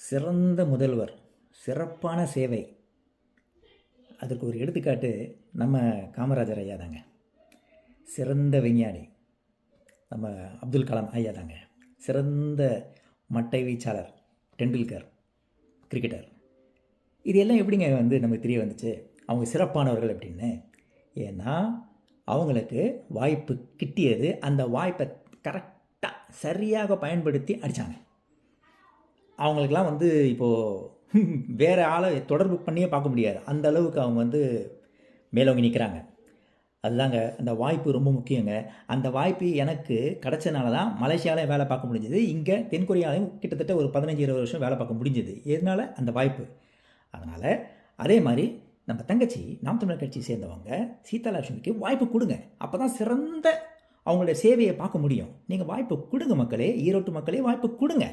சிறந்த முதல்வர், சிறப்பான சேவை. அதுக்கு ஒரு எடுத்துக்காட்டு நம்ம காமராஜர் ஐயா தாங்க. சிறந்த விஞ்ஞானி நம்ம அப்துல் கலாம் ஐயா தாங்க. சிறந்த மட்டை வீச்சாளர் டெண்டுல்கர், கிரிக்கெட்டர். இது எல்லாம் எப்படிங்க நமக்கு தெரிய வந்துச்சு அவங்க சிறப்பானவர்கள் அப்படின்னு? ஏன்னா அவங்களுக்கு வாய்ப்பு கிட்டியது, அந்த வாய்ப்பை கரெக்டாக சரியாக பயன்படுத்தி அடித்தாங்க. அவங்களுக்கெல்லாம் இப்போது வேறு ஆளை தொடர்பு பண்ணியே பார்க்க முடியாது, அந்த அளவுக்கு அவங்க மேலோங்கி நிற்கிறாங்க. அதுதாங்க, அந்த வாய்ப்பு ரொம்ப முக்கியங்க. அந்த வாய்ப்பு எனக்கு கிடச்சனால தான் மலேசியாவிலையும் வேலை பார்க்க முடிஞ்சது, இங்கே தென்கொரியாலையும் கிட்டத்தட்ட ஒரு 15-20 வருஷம் வேலை பார்க்க முடிஞ்சது. எதனால்? அந்த வாய்ப்பு. அதனால் அதே மாதிரி நம்ம தங்கச்சி நாம் தமிழர் கட்சி சேர்ந்தவங்க சீதாலட்சுமிக்கு வாய்ப்பு கொடுங்க. அப்போ தான் சிறந்த அவங்களுடைய சேவையை பார்க்க முடியும். நீங்கள் வாய்ப்பு கொடுங்க மக்களே, ஈரோட்டு மக்களே வாய்ப்பு கொடுங்க.